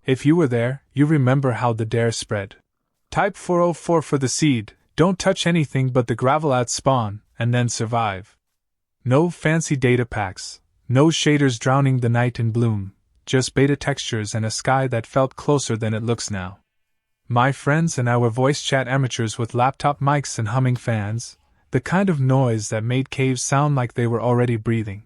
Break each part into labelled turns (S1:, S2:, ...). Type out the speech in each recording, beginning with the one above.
S1: If you were there, you remember how the dare spread. Type 404 for the seed, don't touch anything but the gravel at spawn, and then survive. No fancy data packs, no shaders drowning the night in bloom, just beta textures and a sky that felt closer than it looks now. My friends and I were voice chat amateurs with laptop mics and humming fans, the kind of noise that made caves sound like they were already breathing.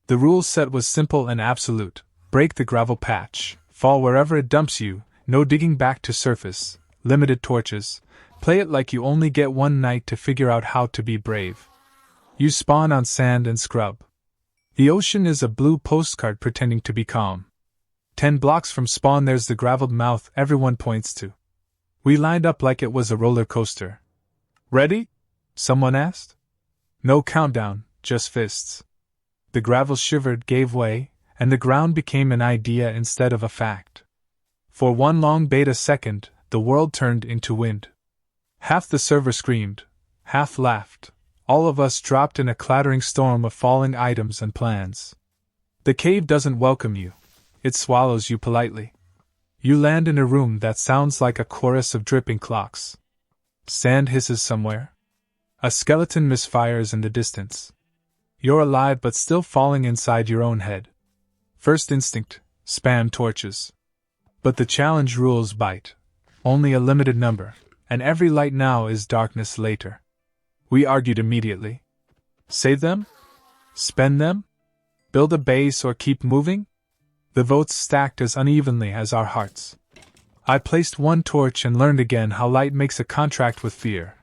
S1: The rule set was simple and absolute: break the gravel patch, fall wherever it dumps you, no digging back to surface, limited torches, play it like you only get one night to figure out how to be brave. You spawn on sand and scrub. The ocean is a blue postcard pretending to be calm. 10 blocks from spawn there's the graveled mouth everyone points to. We lined up like it was a roller coaster. Ready? Someone asked. No countdown, just fists. The gravel shivered, gave way, and the ground became an idea instead of a fact. For one long beta second, the world turned into wind. Half the server screamed, half laughed. All of us dropped in a clattering storm of falling items and plans. The cave doesn't welcome you. It swallows you politely. You land in a room that sounds like a chorus of dripping clocks. Sand hisses somewhere. A skeleton misfires in the distance. You're alive but still falling inside your own head. First instinct, spam torches. But the challenge rules bite. Only a limited number, and every light now is darkness later. We argued immediately. Save them? Spend them? Build a base or keep moving? The votes stacked as unevenly as our hearts. I placed one torch and learned again how light makes a contract with fear.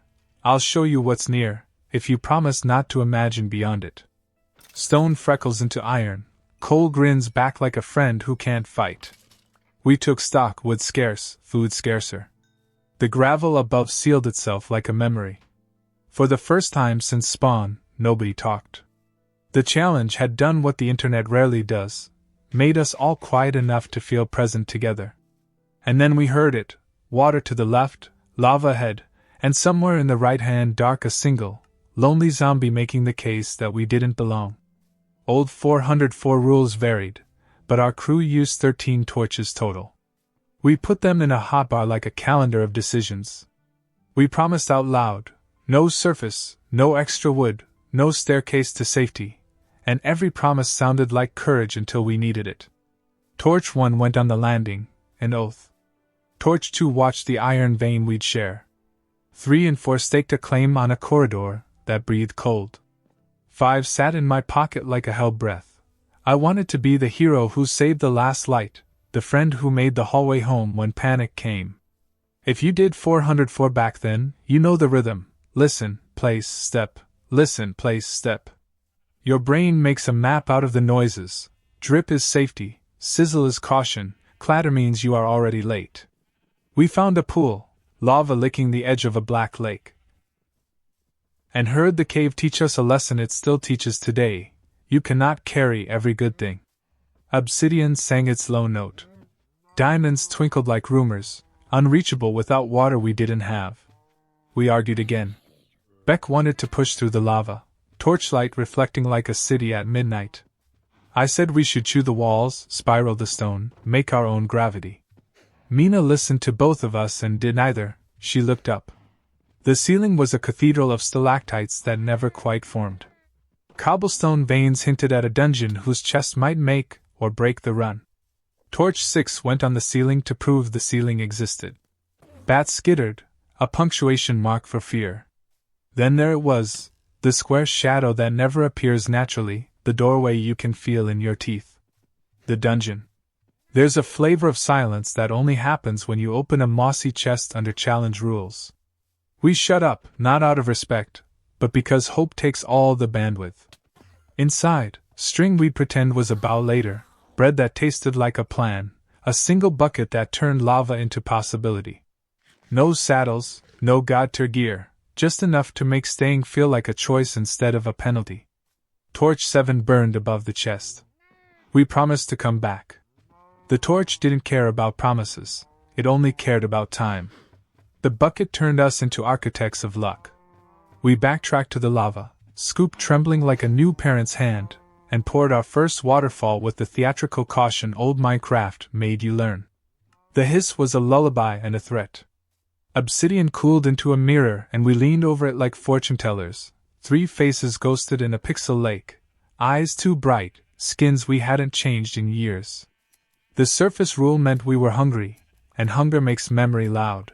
S1: I'll show you what's near, if you promise not to imagine beyond it. Stone freckles into iron, coal grins back like a friend who can't fight. We took stock, wood scarce, food scarcer. The gravel above sealed itself like a memory. For the first time since spawn, nobody talked. The challenge had done what the internet rarely does, made us all quiet enough to feel present together. And then we heard it, water to the left, lava ahead, and somewhere in the right hand dark a single, lonely zombie making the case that we didn't belong. Old 404 rules varied, but our crew used 13 torches total. We put them in a hotbar like a calendar of decisions. We promised out loud, no surface, no extra wood, no staircase to safety, and every promise sounded like courage until we needed it. Torch 1 went on the landing, an oath. Torch 2 watched the iron vein we'd share. 3 and 4 staked a claim on a corridor that breathed cold. 5 sat in my pocket like a held breath. I wanted to be the hero who saved the last light, the friend who made the hallway home when panic came. If you did 404 back then, you know the rhythm. Listen, place, step. Listen, place, step. Your brain makes a map out of the noises. Drip is safety, sizzle is caution, clatter means you are already late. We found a pool, lava licking the edge of a black lake. And heard the cave teach us a lesson it still teaches today: you cannot carry every good thing. Obsidian sang its low note. Diamonds twinkled like rumors, unreachable without water we didn't have. We argued again. Beck wanted to push through the lava, torchlight reflecting like a city at midnight. I said we should chew the walls, spiral the stone, make our own gravity. Mina listened to both of us and did neither. She looked up. The ceiling was a cathedral of stalactites that never quite formed. Cobblestone veins hinted at a dungeon whose chest might make or break the run. Torch 6 went on the ceiling to prove the ceiling existed. Bats skittered, a punctuation mark for fear. Then there it was, the square shadow that never appears naturally, the doorway you can feel in your teeth. The dungeon. There's a flavor of silence that only happens when you open a mossy chest under challenge rules. We shut up, not out of respect, but because hope takes all the bandwidth. Inside, string we'd pretend was a bow later, bread that tasted like a plan, a single bucket that turned lava into possibility. No saddles, no god-tier gear, just enough to make staying feel like a choice instead of a penalty. Torch 7 burned above the chest. We promised to come back. The torch didn't care about promises, it only cared about time. The bucket turned us into architects of luck. We backtracked to the lava, scooped trembling like a new parent's hand, and poured our first waterfall with the theatrical caution old Minecraft made you learn. The hiss was a lullaby and a threat. Obsidian cooled into a mirror and we leaned over it like fortune tellers, 3 faces ghosted in a pixel lake, eyes too bright, skins we hadn't changed in years. The surface rule meant we were hungry, and hunger makes memory loud.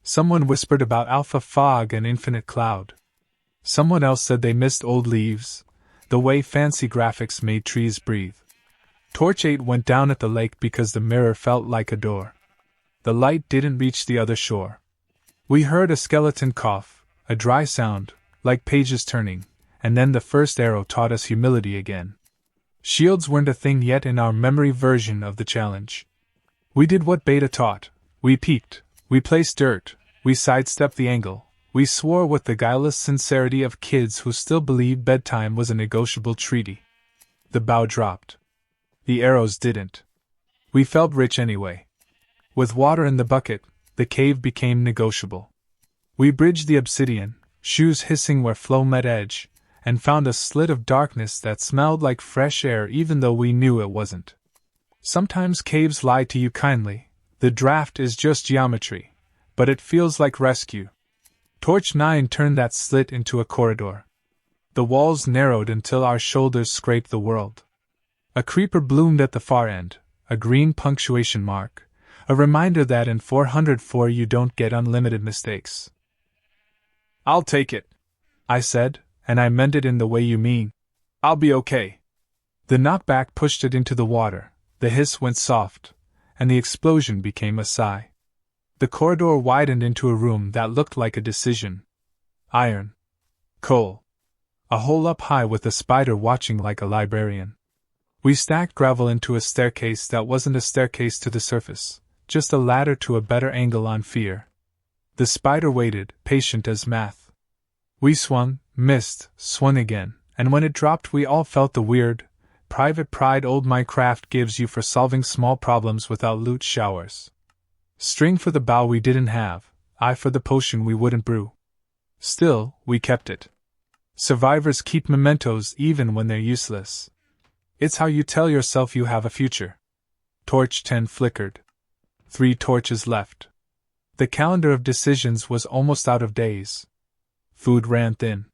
S1: Someone whispered about alpha fog and infinite cloud. Someone else said they missed old leaves, the way fancy graphics made trees breathe. Torch 8 went down at the lake because the mirror felt like a door. The light didn't reach the other shore. We heard a skeleton cough, a dry sound, like pages turning, and then the first arrow taught us humility again. Shields weren't a thing yet in our memory version of the challenge. We did what Beta taught. We peeked, we placed dirt, we sidestepped the angle, we swore with the guileless sincerity of kids who still believed bedtime was a negotiable treaty. The bow dropped. The arrows didn't. We felt rich anyway. With water in the bucket, the cave became negotiable. We bridged the obsidian, shoes hissing where flow met edge, and found a slit of darkness that smelled like fresh air even though we knew it wasn't. Sometimes caves lie to you kindly. The draft is just geometry, but it feels like rescue. Torch 9 turned that slit into a corridor. The walls narrowed until our shoulders scraped the world. A creeper bloomed at the far end, a green punctuation mark, a reminder that in 404 you don't get unlimited mistakes. "I'll take it," I said, and I meant it in the way you mean. "I'll be okay." The knockback pushed it into the water, the hiss went soft, and the explosion became a sigh. The corridor widened into a room that looked like a decision. Iron. Coal. A hole up high with a spider watching like a librarian. We stacked gravel into a staircase that wasn't a staircase to the surface, just a ladder to a better angle on fear. The spider waited, patient as math. We swung, missed, swung again, and when it dropped we all felt the weird, private pride old Minecraft gives you for solving small problems without loot showers. String for the bow we didn't have, eye for the potion we wouldn't brew. Still, we kept it. Survivors keep mementos even when they're useless. It's how you tell yourself you have a future. Torch 10 flickered. 3 torches left. The calendar of decisions was almost out of days. Food ran thin.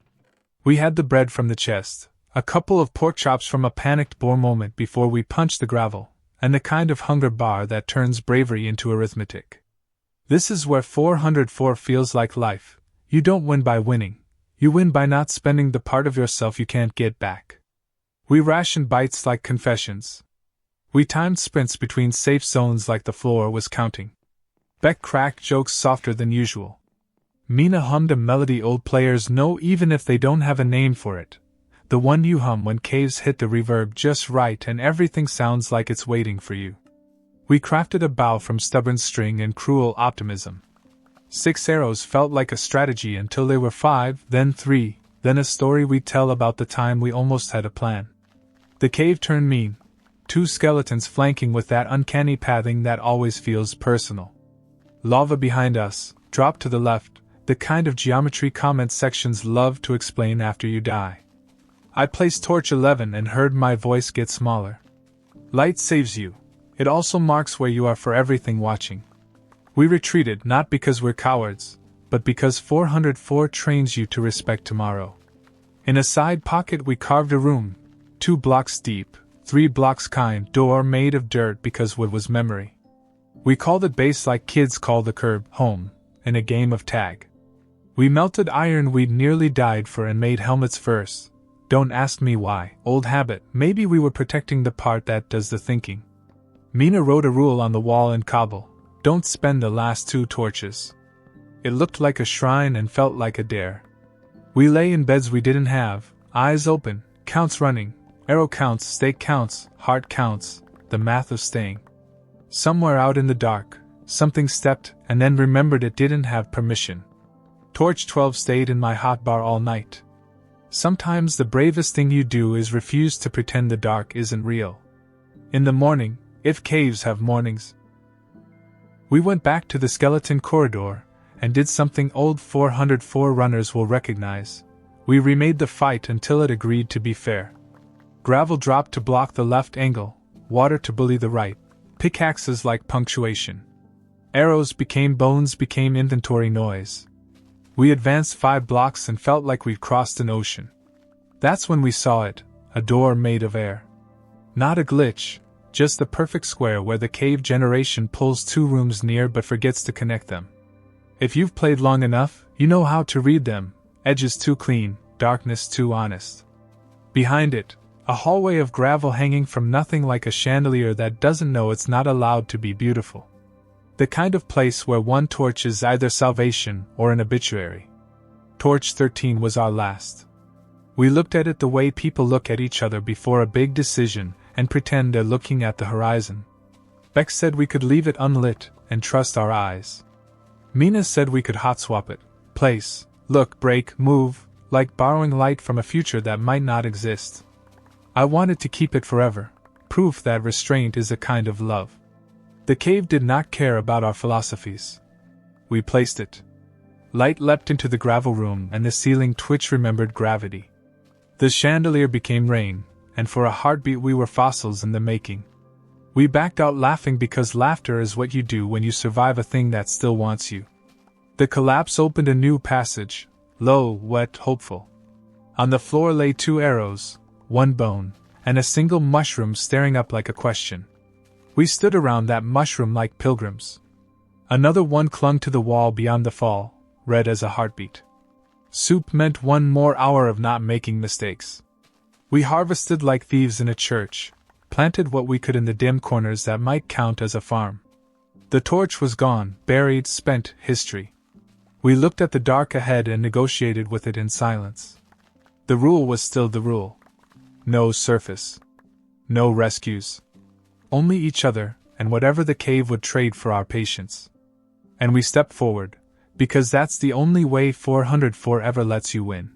S1: We had the bread from the chest, a couple of pork chops from a panicked boar moment before we punched the gravel, and the kind of hunger bar that turns bravery into arithmetic. This is where 404 feels like life. You don't win by winning. You win by not spending the part of yourself you can't get back. We rationed bites like confessions. We timed sprints between safe zones like the floor was counting. Beck cracked jokes softer than usual. Mina hummed a melody old players know even if they don't have a name for it. The one you hum when caves hit the reverb just right and everything sounds like it's waiting for you. We crafted a bow from stubborn string and cruel optimism. 6 arrows felt like a strategy until they were 5, then 3, then a story we'd tell about the time we almost had a plan. The cave turned mean. 2 skeletons flanking with that uncanny pathing that always feels personal. Lava behind us, drop to the left, the kind of geometry comment sections love to explain after you die. I placed torch 11 and heard my voice get smaller. Light saves you. It also marks where you are for everything watching. We retreated not because we're cowards, but because 404 trains you to respect tomorrow. In a side pocket we carved a room, 2 blocks deep, 3 blocks kind, door made of dirt because wood was memory. We called it base like kids call the curb home, in a game of tag. We melted iron we'd nearly died for and made helmets first. Don't ask me why, old habit, maybe we were protecting the part that does the thinking. Mina wrote a rule on the wall in cobble, don't spend the last 2 torches. It looked like a shrine and felt like a dare. We lay in beds we didn't have, eyes open, counts running, arrow counts, stake counts, heart counts, the math of staying. Somewhere out in the dark, something stepped and then remembered it didn't have permission. Torch 12 stayed in my hotbar all night. Sometimes the bravest thing you do is refuse to pretend the dark isn't real. In the morning, if caves have mornings. We went back to the skeleton corridor and did something old 404 runners will recognize. We remade the fight until it agreed to be fair. Gravel dropped to block the left angle, water to bully the right, pickaxes like punctuation. Arrows became bones, became inventory noise. We advanced 5 blocks and felt like we'd crossed an ocean. That's when we saw it, a door made of air. Not a glitch, just the perfect square where the cave generation pulls 2 rooms near but forgets to connect them. If you've played long enough, you know how to read them, edges too clean, darkness too honest. Behind it, a hallway of gravel hanging from nothing, like a chandelier that doesn't know it's not allowed to be beautiful. The kind of place where one torch is either salvation or an obituary. Torch 13 was our last. We looked at it the way people look at each other before a big decision and pretend they're looking at the horizon. Beck said we could leave it unlit and trust our eyes. Mina said we could hot swap it, place, look, break, move, like borrowing light from a future that might not exist. I wanted to keep it forever, proof that restraint is a kind of love. The cave did not care about our philosophies. We placed it. Light leapt into the gravel room and the ceiling twitch remembered gravity. The chandelier became rain, and for a heartbeat we were fossils in the making. We backed out laughing because laughter is what you do when you survive a thing that still wants you. The collapse opened a new passage, low, wet, hopeful. On the floor lay 2 arrows, 1 bone, and a single mushroom staring up like a question. We stood around that mushroom like pilgrims. Another one clung to the wall beyond the fall, red as a heartbeat. Soup meant 1 more hour of not making mistakes. We harvested like thieves in a church, planted what we could in the dim corners that might count as a farm. The torch was gone, buried, spent, history. We looked at the dark ahead and negotiated with it in silence. The rule was still the rule. No surface. No rescues. Only each other, and whatever the cave would trade for our patience. And we stepped forward, because that's the only way 404 ever lets you win.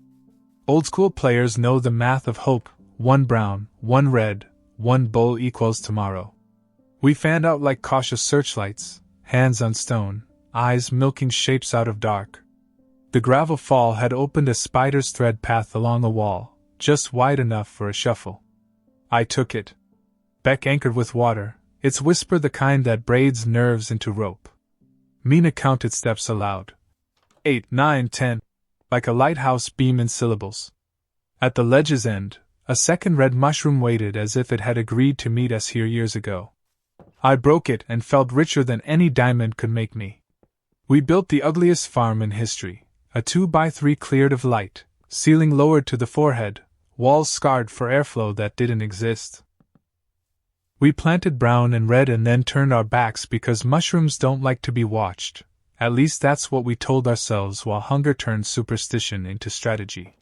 S1: Old school players know the math of hope: 1 brown, 1 red, 1 bull equals tomorrow. We fanned out like cautious searchlights, hands on stone, eyes milking shapes out of dark. The gravel fall had opened a spider's thread path along a wall, just wide enough for a shuffle. I took it. Beck anchored with water, its whisper the kind that braids nerves into rope. Mina counted steps aloud. 8, 9, 10, like a lighthouse beam in syllables. At the ledge's end, a second red mushroom waited as if it had agreed to meet us here years ago. I broke it and felt richer than any diamond could make me. We built the ugliest farm in history, a 2x3 cleared of light, ceiling lowered to the forehead, walls scarred for airflow that didn't exist. We planted brown and red and then turned our backs because mushrooms don't like to be watched. At least that's what we told ourselves while hunger turned superstition into strategy.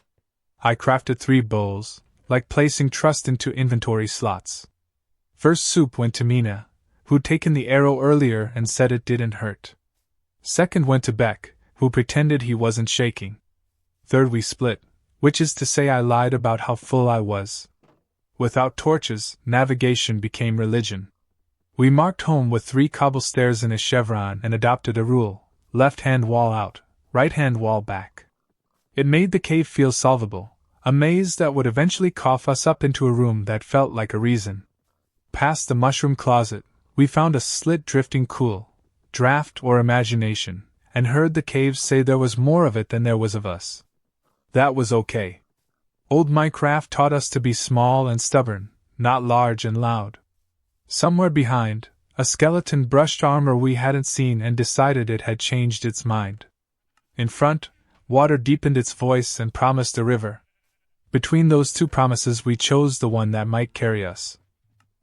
S1: I crafted 3 bowls, like placing trust into inventory slots. First soup went to Mina, who'd taken the arrow earlier and said it didn't hurt. Second went to Beck, who pretended he wasn't shaking. Third we split, which is to say I lied about how full I was. Without torches, navigation became religion. We marked home with 3 cobble stairs and a chevron and adopted a rule: left-hand wall out, right-hand wall back. It made the cave feel solvable, a maze that would eventually cough us up into a room that felt like a reason. Past the mushroom closet, we found a slit drifting cool, draft or imagination, and heard the cave say there was more of it than there was of us. That was okay. Old Minecraft taught us to be small and stubborn, not large and loud. Somewhere behind, a skeleton brushed armor we hadn't seen and decided it had changed its mind. In front, water deepened its voice and promised a river. Between those 2 promises we chose the one that might carry us.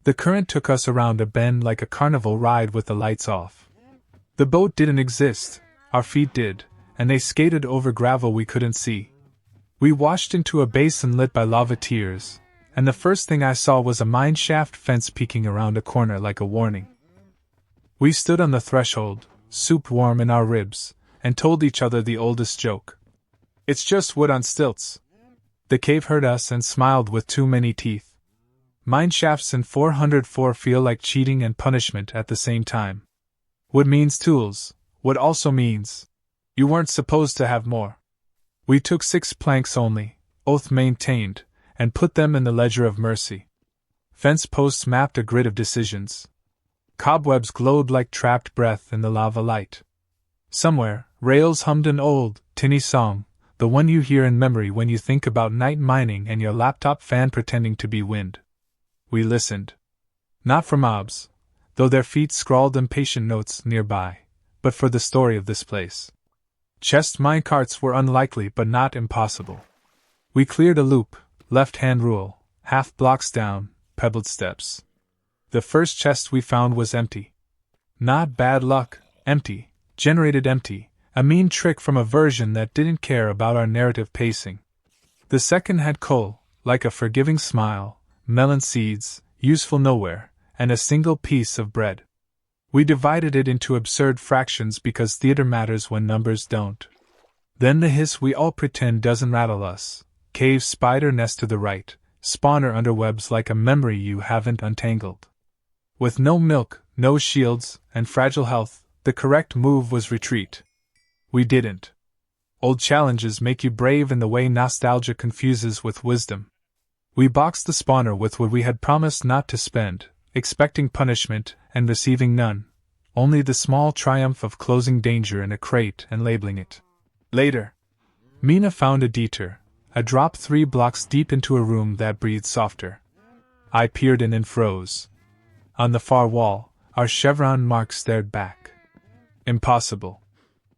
S1: The current took us around a bend like a carnival ride with the lights off. The boat didn't exist, our feet did, and they skated over gravel we couldn't see. We washed into a basin lit by lava tears, and the first thing I saw was a mineshaft fence peeking around a corner like a warning. We stood on the threshold, soup warm in our ribs, and told each other the oldest joke. It's just wood on stilts. The cave heard us and smiled with too many teeth. Mineshafts in 404 feel like cheating and punishment at the same time. Wood means tools, wood also means you weren't supposed to have more. We took 6 planks only, oath maintained, and put them in the ledger of mercy. Fence posts mapped a grid of decisions. Cobwebs glowed like trapped breath in the lava light. Somewhere, rails hummed an old, tinny song, the one you hear in memory when you think about night mining and your laptop fan pretending to be wind. We listened. Not for mobs, though their feet scrawled impatient notes nearby, but for the story of this place. Chest minecarts were unlikely but not impossible. We cleared a loop, left-hand rule, half blocks down, pebbled steps. The first chest we found was empty. Not bad luck, empty, generated empty, a mean trick from a version that didn't care about our narrative pacing. The second had coal, like a forgiving smile, melon seeds, useful nowhere, and a single piece of bread. We divided it into absurd fractions because theater matters when numbers don't. Then the hiss we all pretend doesn't rattle us. Cave spider nest to the right, spawner under webs like a memory you haven't untangled. With no milk, no shields, and fragile health, the correct move was retreat. We didn't. Old challenges make you brave in the way nostalgia confuses with wisdom. We boxed the spawner with what we had promised not to spend, expecting punishment and receiving none, only the small triumph of closing danger in a crate and labeling it. Later, Mina found a detour, a drop 3 blocks deep into a room that breathed softer. I peered in and froze. On the far wall, our chevron mark stared back. Impossible.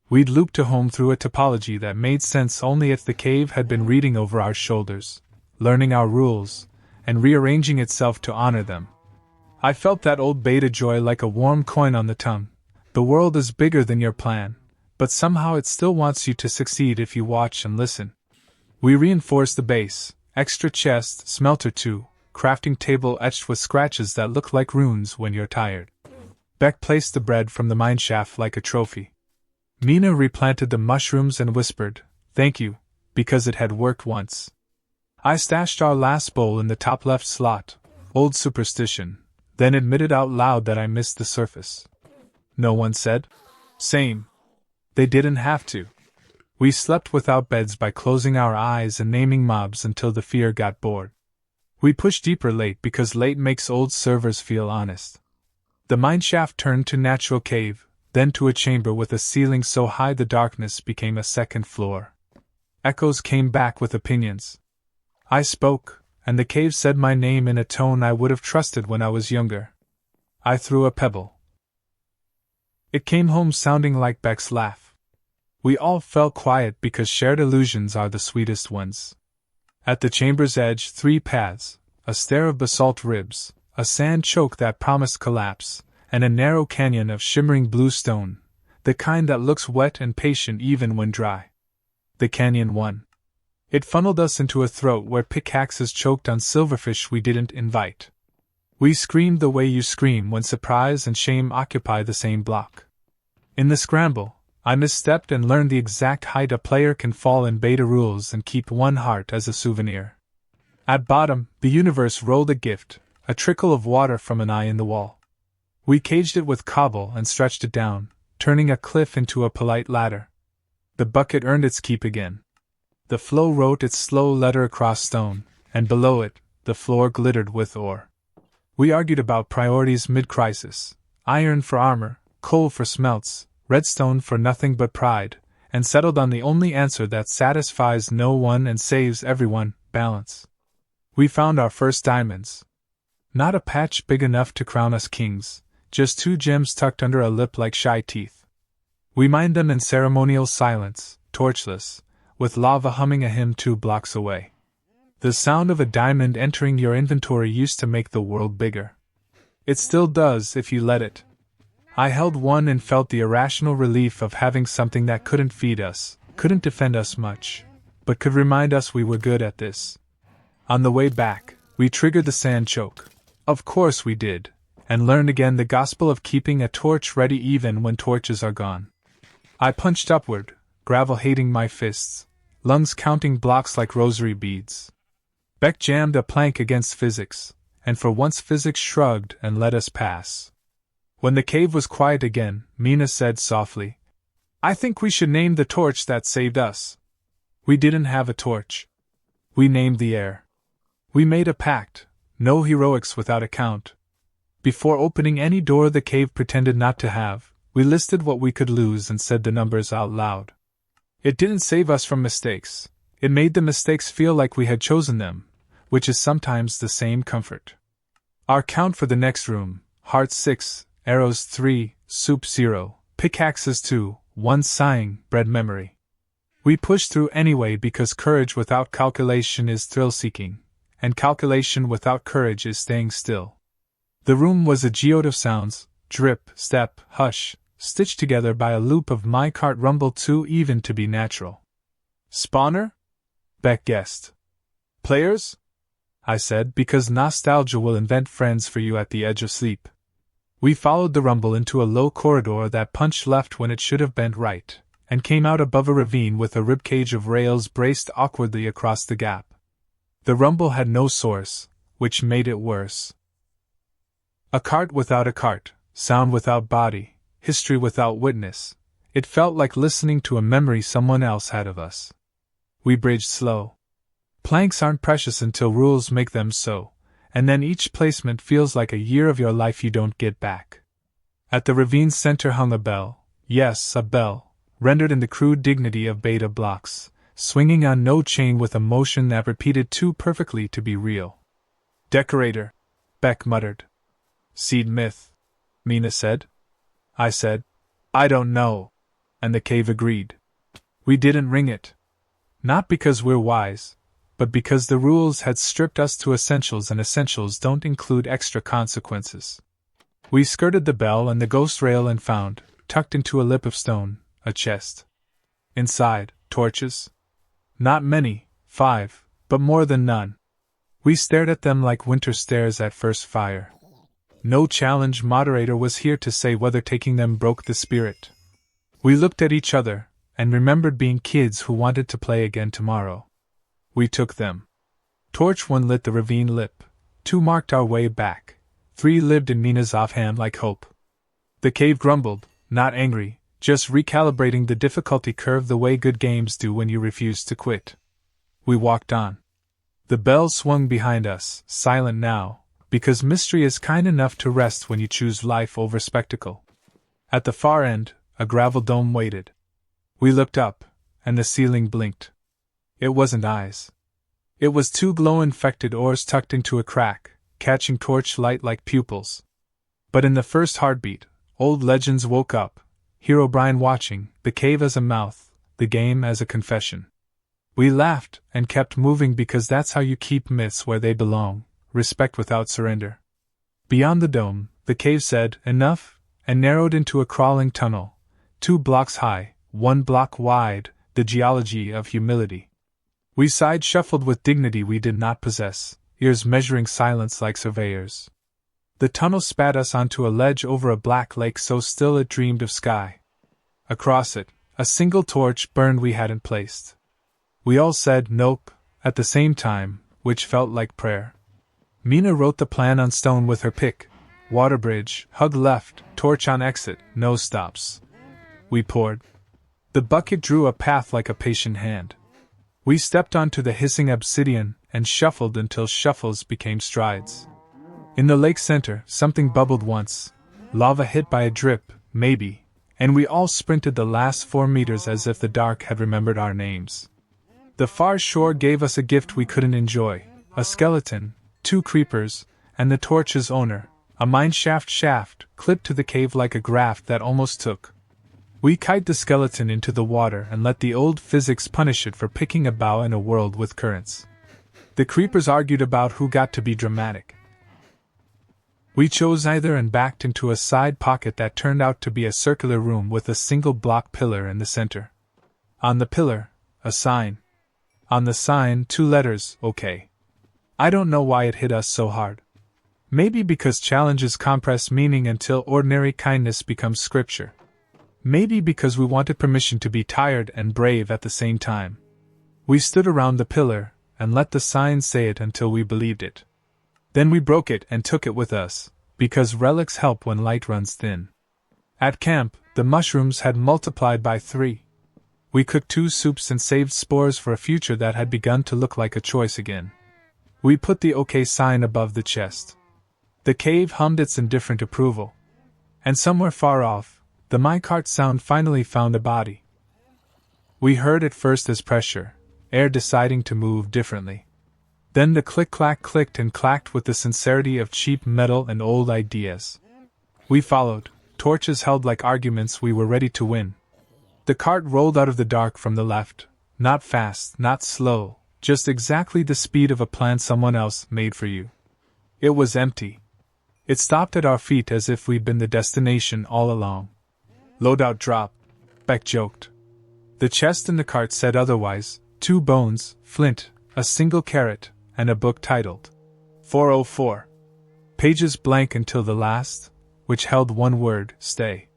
S1: We'd looped to home through a topology that made sense only if the cave had been reading over our shoulders, learning our rules, and rearranging itself to honor them. I felt that old beta joy like a warm coin on the tongue. The world is bigger than your plan, but somehow it still wants you to succeed if you watch and listen. We reinforced the base, extra chest, smelter 2, crafting table etched with scratches that look like runes when you're tired. Beck placed the bread from the mineshaft like a trophy. Mina replanted the mushrooms and whispered, "Thank you," because it had worked once. I stashed our last bowl in the top left slot, old superstition, then admitted out loud that I missed the surface. No one said? Same. They didn't have to. We slept without beds by closing our eyes and naming mobs until the fear got bored. We pushed deeper late because late makes old servers feel honest. The mineshaft turned to natural cave, then to a chamber with a ceiling so high the darkness became a second floor. Echoes came back with opinions. I spoke, and the cave said my name in a tone I would have trusted when I was younger. I threw a pebble. It came home sounding like Beck's laugh. We all felt quiet because shared illusions are the sweetest ones. At the chamber's edge, 3 paths, a stair of basalt ribs, a sand choke that promised collapse, and a narrow canyon of shimmering blue stone, the kind that looks wet and patient even when dry. The canyon won. It funneled us into a throat where pickaxes choked on silverfish we didn't invite. We screamed the way you scream when surprise and shame occupy the same block. In the scramble, I misstepped and learned the exact height a player can fall in beta rules and keep one heart as a souvenir. At bottom, the universe rolled a gift, a trickle of water from an eye in the wall. We caged it with cobble and stretched it down, turning a cliff into a polite ladder. The bucket earned its keep again. The flow wrote its slow letter across stone, and below it, the floor glittered with ore. We argued about priorities mid-crisis: iron for armor, coal for smelts, redstone for nothing but pride, and settled on the only answer that satisfies no one and saves everyone: balance. We found our first diamonds. Not a patch big enough to crown us kings, just 2 gems tucked under a lip like shy teeth. We mined them in ceremonial silence, torchless, with lava humming a hymn 2 blocks away. The sound of a diamond entering your inventory used to make the world bigger. It still does if you let it. I held one and felt the irrational relief of having something that couldn't feed us, couldn't defend us much, but could remind us we were good at this. On the way back, we triggered the sand choke. Of course we did, and learned again the gospel of keeping a torch ready even when torches are gone. I punched upward, gravel hating my fists, lungs counting blocks like rosary beads. Beck jammed a plank against physics, and for once physics shrugged and let us pass. When the cave was quiet again, Mina said softly, "I think we should name the torch that saved us." We didn't have a torch. We named the air. We made a pact, no heroics without account. Before opening any door the cave pretended not to have, we listed what we could lose and said the numbers out loud. It didn't save us from mistakes, it made the mistakes feel like we had chosen them, which is sometimes the same comfort. Our count for the next room: hearts 6, arrows 3, soup 0, pickaxes 2, 1 sighing, bread memory. We pushed through anyway because courage without calculation is thrill-seeking, and calculation without courage is staying still. The room was a geode of sounds: drip, step, hush, stitched together by a loop of minecart rumble too even to be natural. Spawner? Beck guessed. Players? I said, because nostalgia will invent friends for you at the edge of sleep. We followed the rumble into a low corridor that punched left when it should have bent right, and came out above a ravine with a ribcage of rails braced awkwardly across the gap. The rumble had no source, which made it worse. A cart without a cart, sound without body, history without witness. It felt like listening to a memory someone else had of us. We bridged slow. Planks aren't precious until rules make them so, and then each placement feels like a year of your life you don't get back. At the ravine's center hung a bell, yes, a bell, rendered in the crude dignity of beta blocks, swinging on no chain with a motion that repeated too perfectly to be real. Decorator, Beck muttered. Seed myth, Mina said. I said, I don't know. And the cave agreed. We didn't ring it. Not because we're wise, but because the rules had stripped us to essentials, and essentials don't include extra consequences. We skirted the bell and the ghost rail and found, tucked into a lip of stone, a chest. Inside, torches. Not many, 5, but more than none. We stared at them like winter stares at first fire. No challenge moderator was here to say whether taking them broke the spirit. We looked at each other, and remembered being kids who wanted to play again tomorrow. We took them. Torch 1 lit the ravine lip, 2 marked our way back, 3 lived in Mina's offhand like hope. The cave grumbled, not angry, just recalibrating the difficulty curve the way good games do when you refuse to quit. We walked on. The bell swung behind us, silent now, because mystery is kind enough to rest when you choose life over spectacle. At the far end, a gravel dome waited. We looked up, and the ceiling blinked. It wasn't eyes. It was 2 glow-infected oars tucked into a crack, catching torchlight like pupils. But in the first heartbeat, old legends woke up, Herobrine watching, the cave as a mouth, the game as a confession. We laughed, and kept moving because that's how you keep myths where they belong, respect without surrender. Beyond the dome, the cave said, enough, and narrowed into a crawling tunnel, 2 blocks high, 1 block wide, the geology of humility. We side-shuffled with dignity we did not possess, ears measuring silence like surveyors. The tunnel spat us onto a ledge over a black lake so still it dreamed of sky. Across it, a single torch burned we hadn't placed. We all said nope, at the same time, which felt like prayer. Mina wrote the plan on stone with her pick. Water bridge, hug left, torch on exit, no stops. We poured. The bucket drew a path like a patient hand. We stepped onto the hissing obsidian and shuffled until shuffles became strides. In the lake center, something bubbled once. Lava hit by a drip, maybe, and we all sprinted the last 4 meters as if the dark had remembered our names. The far shore gave us a gift we couldn't enjoy, a skeleton, 2 creepers, and the torch's owner, a mineshaft shaft clipped to the cave like a graft that almost took. We kite the skeleton into the water and let the old physics punish it for picking a bow in a world with currents. The creepers argued about who got to be dramatic. We chose either and backed into a side pocket that turned out to be a circular room with a single block pillar in the center. On the pillar, a sign. On the sign, 2 letters, OK. I don't know why it hit us so hard. Maybe because challenges compress meaning until ordinary kindness becomes scripture. Maybe because we wanted permission to be tired and brave at the same time. We stood around the pillar, and let the sign say it until we believed it. Then we broke it and took it with us, because relics help when light runs thin. At camp, the mushrooms had multiplied by 3. We cooked 2 soups and saved spores for a future that had begun to look like a choice again. We put the OK sign above the chest. The cave hummed its indifferent approval. And somewhere far off, the minecart sound finally found a body. We heard it first as pressure, air deciding to move differently. Then the click-clack clicked and clacked with the sincerity of cheap metal and old ideas. We followed, torches held like arguments we were ready to win. The cart rolled out of the dark from the left, not fast, not slow, just exactly the speed of a plan someone else made for you. It was empty. It stopped at our feet as if we'd been the destination all along. Loadout drop, Beck joked. The chest in the cart said otherwise: 2 bones, flint, a single carrot, and a book titled 404. Pages blank until the last, which held one word: stay.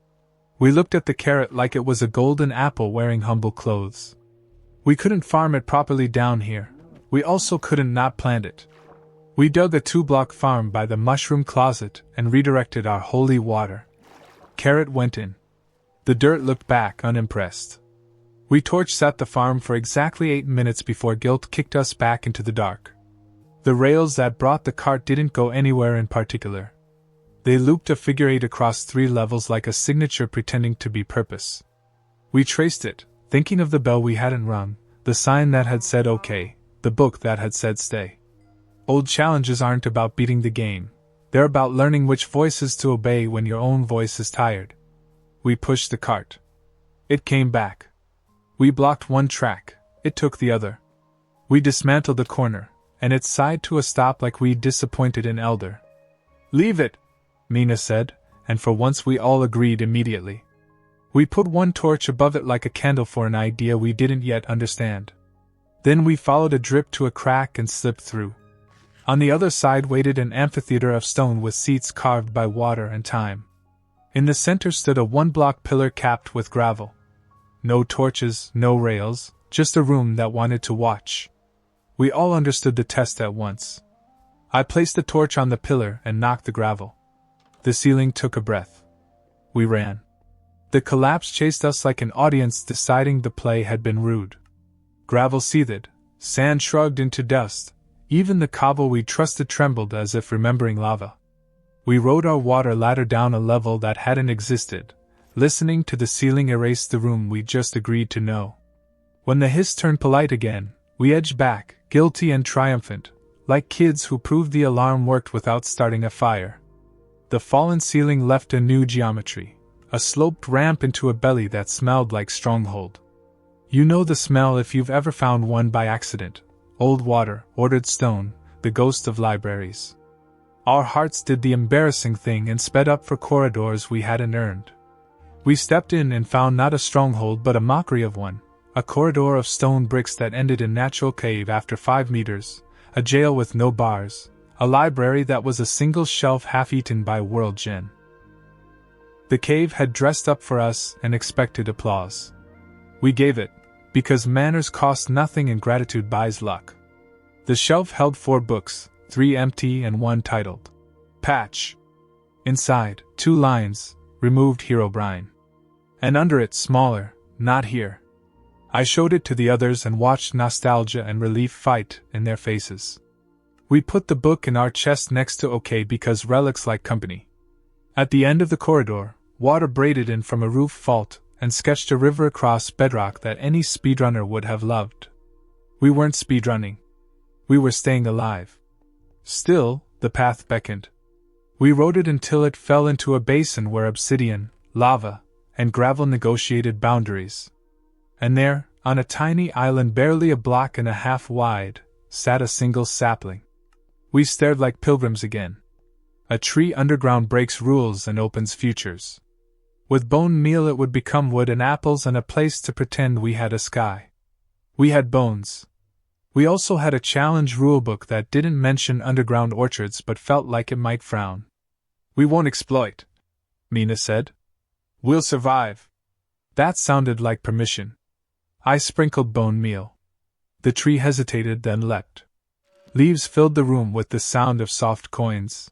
S1: We looked at the carrot like it was a golden apple wearing humble clothes. We couldn't farm it properly down here. We also couldn't not plant it. We dug a 2-block farm by the mushroom closet and redirected our holy water. Carrot went in. The dirt looked back unimpressed. We torch-set the farm for exactly 8 minutes before guilt kicked us back into the dark. The rails that brought the cart didn't go anywhere in particular. They looped a figure 8 across 3 levels like a signature pretending to be purpose. We traced it, thinking of the bell we hadn't rung, the sign that had said OK, the book that had said stay. Old challenges aren't about beating the game. They're about learning which voices to obey when your own voice is tired. We pushed the cart. It came back. We blocked one track, it took the other. We dismantled the corner, and it sighed to a stop like we'd disappointed an elder. Leave it, Mina said, and for once we all agreed immediately. We put one torch above it like a candle for an idea we didn't yet understand. Then we followed a drip to a crack and slipped through. On the other side waited an amphitheater of stone with seats carved by water and time. In the center stood a 1-block pillar capped with gravel. No torches, no rails, just a room that wanted to watch. We all understood the test at once. I placed the torch on the pillar and knocked the gravel. The ceiling took a breath. We ran. The collapse chased us like an audience deciding the play had been rude. Gravel seethed, sand shrugged into dust, even the cobble we trusted trembled as if remembering lava. We rode our water ladder down a level that hadn't existed, listening to the ceiling erase the room we just agreed to know. When the hiss turned polite again, we edged back, guilty and triumphant, like kids who proved the alarm worked without starting a fire. The fallen ceiling left a new geometry, a sloped ramp into a belly that smelled like stronghold. You know the smell if you've ever found one by accident: old water, ordered stone, the ghost of libraries. Our hearts did the embarrassing thing and sped up for corridors we hadn't earned. We stepped in and found not a stronghold but a mockery of one, a corridor of stone bricks that ended in natural cave after 5 meters, a jail with no bars, a library that was a single shelf half-eaten by world gin. The cave had dressed up for us and expected applause. We gave it, because manners cost nothing and gratitude buys luck. The shelf held 4 books, 3 empty and 1 titled Patch. Inside, 2 lines, removed Herobrine. And under it, smaller, not here. I showed it to the others and watched nostalgia and relief fight in their faces. We put the book in our chest next to OK because relics like company. At the end of the corridor, water braided in from a roof fault and sketched a river across bedrock that any speedrunner would have loved. We weren't speedrunning. We were staying alive. Still, the path beckoned. We rode it until it fell into a basin where obsidian, lava, and gravel negotiated boundaries. And there, on a tiny island barely a block and a half wide, sat a single sapling. We stared like pilgrims again. A tree underground breaks rules and opens futures. With bone meal it would become wood and apples and a place to pretend we had a sky. We had bones. We also had a challenge rulebook that didn't mention underground orchards but felt like it might frown. We won't exploit, Mina said. We'll survive. That sounded like permission. I sprinkled bone meal. The tree hesitated, then leapt. Leaves filled the room with the sound of soft coins.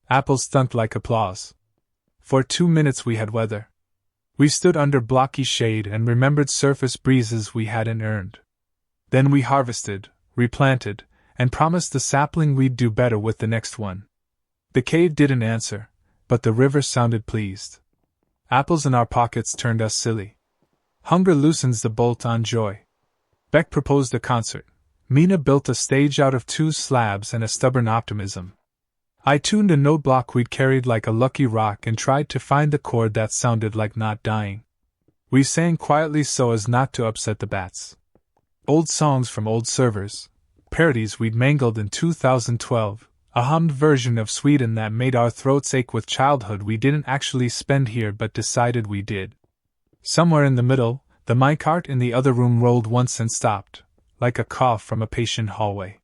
S1: Apples stunk like applause. For 2 minutes we had weather. We stood under blocky shade and remembered surface breezes we hadn't earned. Then we harvested, replanted, and promised the sapling we'd do better with the next one. The cave didn't answer, but the river sounded pleased. Apples in our pockets turned us silly. Hunger loosens the bolt on joy. Beck proposed a concert. Mina built a stage out of 2 slabs and a stubborn optimism. I tuned a note block we'd carried like a lucky rock and tried to find the chord that sounded like not dying. We sang quietly so as not to upset the bats. Old songs from old servers, parodies we'd mangled in 2012, a hummed version of Sweden that made our throats ache with childhood we didn't actually spend here but decided we did. Somewhere in the middle, the minecart in the other room rolled once and stopped, like a cough from a patient hallway.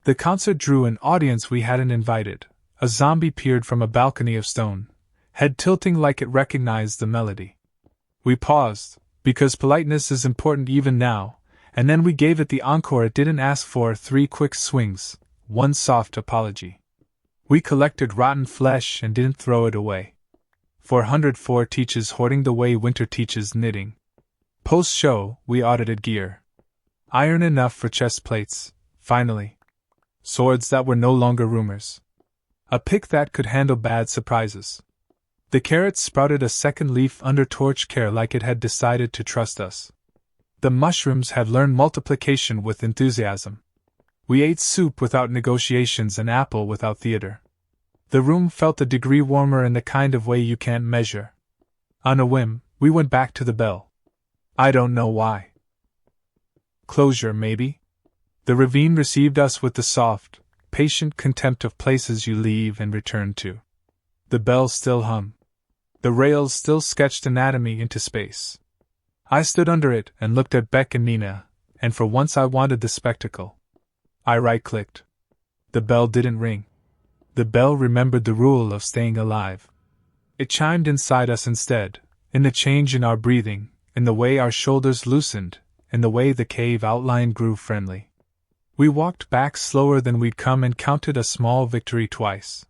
S1: The concert drew an audience we hadn't invited. A zombie peered from a balcony of stone, head tilting like it recognized the melody. We paused, because politeness is important even now, and then we gave it the encore it didn't ask for: 3 quick swings, 1 soft apology. We collected rotten flesh and didn't throw it away. 404 teaches hoarding the way winter teaches knitting. Post-show, we audited gear. Iron enough for chest plates, finally. Swords that were no longer rumors. A pick that could handle bad surprises. The carrots sprouted a second leaf under torch care like it had decided to trust us. The mushrooms had learned multiplication with enthusiasm. We ate soup without negotiations and apple without theater. The room felt a degree warmer in the kind of way you can't measure. On a whim, we went back to the bell. I don't know why. Closure, maybe? The ravine received us with the soft, patient contempt of places you leave and return to. The bell still hummed. The rails still sketched anatomy into space. I stood under it and looked at Beck and Nina, and for once I wanted the spectacle. I right-clicked. The bell didn't ring. The bell remembered the rule of staying alive. It chimed inside us instead, in the change in our breathing, in the way our shoulders loosened, in the way the cave outline grew friendly. We walked back slower than we'd come and counted a small victory twice.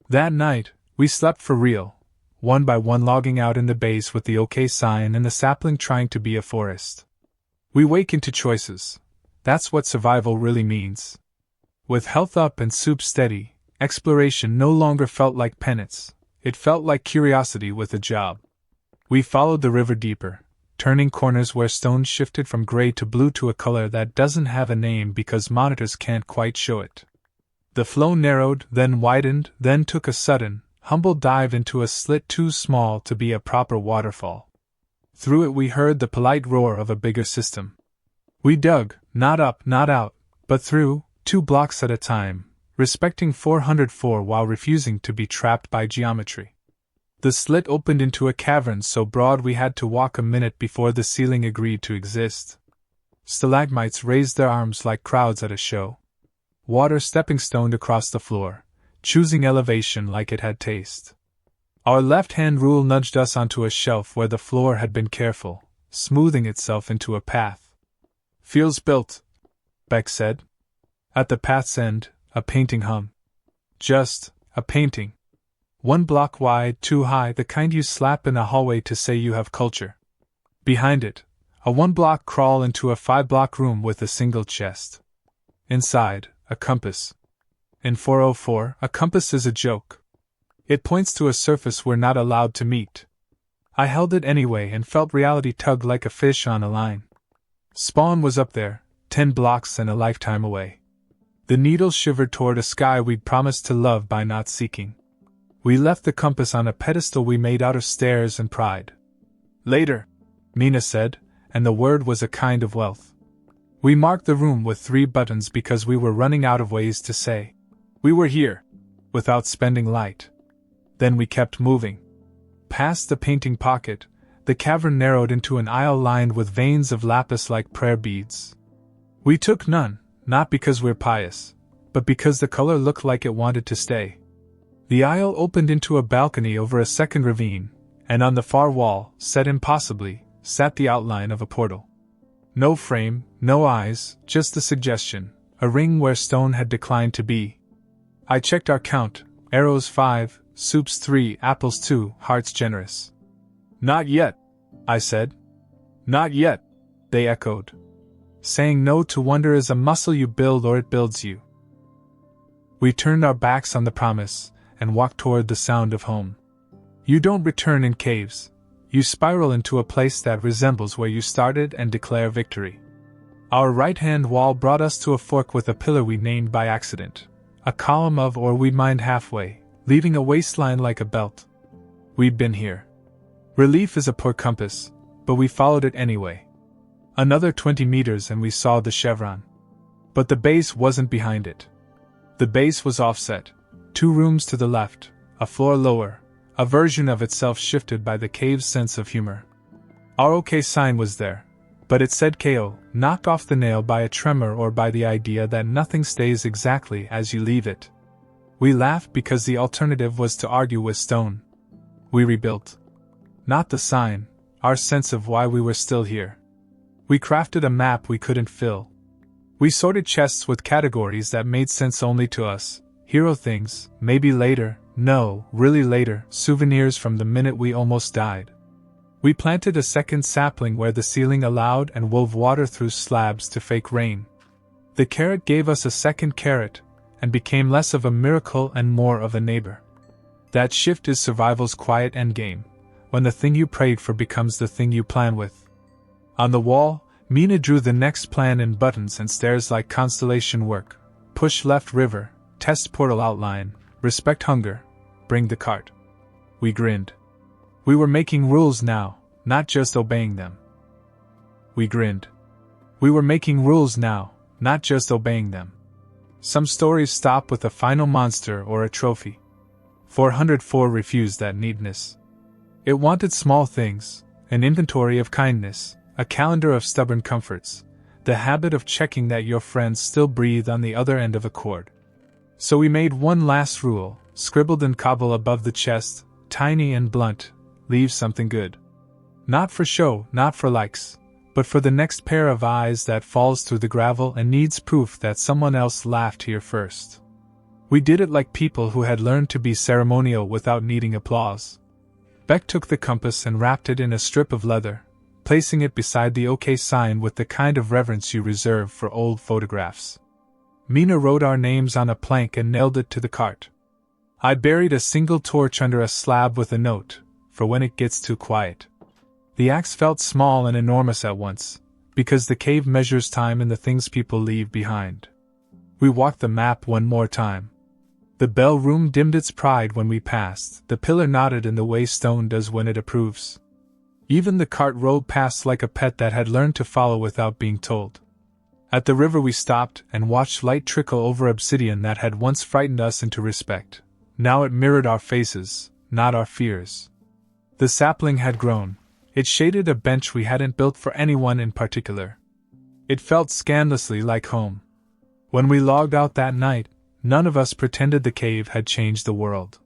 S1: That night, we slept for real, one by one logging out in the base with the OK sign and the sapling trying to be a forest. We wakened to choices. That's what survival really means. With health up and soup steady, exploration no longer felt like penance, it felt like curiosity with a job. We followed the river deeper, turning corners where stones shifted from gray to blue to a color that doesn't have a name because monitors can't quite show it. The flow narrowed, then widened, then took a sudden, humble dive into a slit too small to be a proper waterfall. Through it we heard the polite roar of a bigger system. We dug, not up, not out, but through, 2 blocks at a time, respecting 404 while refusing to be trapped by geometry. The slit opened into a cavern so broad we had to walk a minute before the ceiling agreed to exist. Stalagmites raised their arms like crowds at a show. Water stepping-stoned across the floor, choosing elevation like it had taste. Our left-hand rule nudged us onto a shelf where the floor had been careful, smoothing itself into a path. Feels built, Beck said. At the path's end, a painting hung. Just a painting. 1 block wide, 2 high, the kind you slap in a hallway to say you have culture. Behind it, a 1-block crawl into a 5-block room with a single chest. Inside, a compass. In 404, a compass is a joke. It points to a surface we're not allowed to meet. I held it anyway and felt reality tug like a fish on a line. Spawn was up there, 10 blocks and a lifetime away. The needle shivered toward a sky we'd promised to love by not seeking. We left the compass on a pedestal we made out of stairs and pride. Later, Mina said, and the word was a kind of wealth. We marked the room with 3 buttons because we were running out of ways to say we were here, without spending light. Then we kept moving. Past the painting pocket, the cavern narrowed into an aisle lined with veins of lapis like prayer beads. We took none, not because we're pious, but because the color looked like it wanted to stay. The aisle opened into a balcony over a second ravine, and on the far wall, set impossibly, sat the outline of a portal. No frame, no eyes, just the suggestion, a ring where stone had declined to be. I checked our count, arrows 5, soups 3, apples 2, hearts generous. Not yet, I said. Not yet, they echoed. Saying no to wonder is a muscle you build or it builds you. We turned our backs on the promise, and walk toward the sound of home. You don't return in caves. You spiral into a place that resembles where you started and declare victory. Our right-hand wall brought us to a fork with a pillar we named by accident. A column of or we mined halfway, leaving a waistline like a belt. We'd been here. Relief is a poor compass, but we followed it anyway. Another 20 meters and we saw the chevron. But the base wasn't behind it. The base was offset, 2 rooms to the left, a floor lower, a version of itself shifted by the cave's sense of humor. Our OK sign was there, but it said KO, knocked off the nail by a tremor or by the idea that nothing stays exactly as you leave it. We laughed because the alternative was to argue with stone. We rebuilt. Not the sign, our sense of why we were still here. We crafted a map we couldn't fill. We sorted chests with categories that made sense only to us. Hero things, maybe later, no, really later, souvenirs from the minute we almost died. We planted a second sapling where the ceiling allowed and wove water through slabs to fake rain. The carrot gave us a second carrot, and became less of a miracle and more of a neighbor. That shift is survival's quiet endgame, when the thing you prayed for becomes the thing you plan with. On the wall, Mina drew the next plan in buttons and stairs like constellation work. Push left river, test portal outline, respect hunger, bring the cart. We grinned. We were making rules now, not just obeying them. We grinned. We were making rules now, not just obeying them. Some stories stop with a final monster or a trophy. 404 refused that neatness. It wanted small things, an inventory of kindness, a calendar of stubborn comforts, the habit of checking that your friends still breathe on the other end of a cord. So we made one last rule, scribbled in cobble above the chest, tiny and blunt: leave something good. Not for show, not for likes, but for the next pair of eyes that falls through the gravel and needs proof that someone else laughed here first. We did it like people who had learned to be ceremonial without needing applause. Beck took the compass and wrapped it in a strip of leather, placing it beside the OK sign with the kind of reverence you reserve for old photographs. Mina wrote our names on a plank and nailed it to the cart. I buried a single torch under a slab with a note, for when it gets too quiet. The axe felt small and enormous at once, because the cave measures time in the things people leave behind. We walked the map one more time. The bell room dimmed its pride when we passed, the pillar nodded in the way stone does when it approves. Even the cart rolled past like a pet that had learned to follow without being told. At the river we stopped and watched light trickle over obsidian that had once frightened us into respect. Now it mirrored our faces, not our fears. The sapling had grown. It shaded a bench we hadn't built for anyone in particular. It felt scandalously like home. When we logged out that night, none of us pretended the cave had changed the world.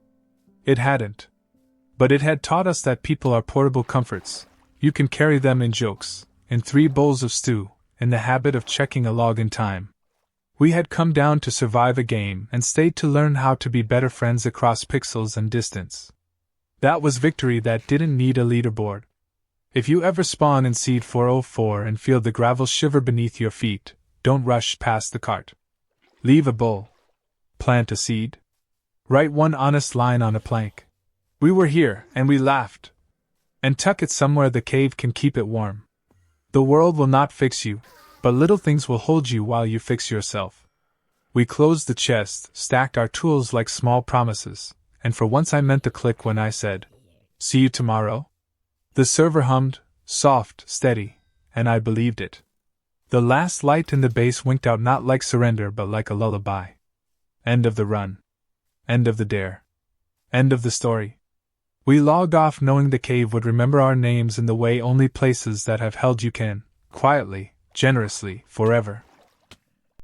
S1: It hadn't. But it had taught us that people are portable comforts. You can carry them in jokes, in 3 bowls of stew, in the habit of checking a log in time. We had come down to survive a game and stayed to learn how to be better friends across pixels and distance. That was victory that didn't need a leaderboard. If you ever spawn in Seed 404 and feel the gravel shiver beneath your feet, don't rush past the cart. Leave a bowl. Plant a seed. Write one honest line on a plank. We were here, and we laughed. And tuck it somewhere the cave can keep it warm. The world will not fix you, but little things will hold you while you fix yourself. We closed the chest, stacked our tools like small promises, and for once I meant to click when I said, "See you tomorrow?" The server hummed, soft, steady, and I believed it. The last light in the base winked out not like surrender but like a lullaby. End of the run. End of the dare. End of the story. We logged off knowing the cave would remember our names in the way only places that have held you can, quietly, generously, forever.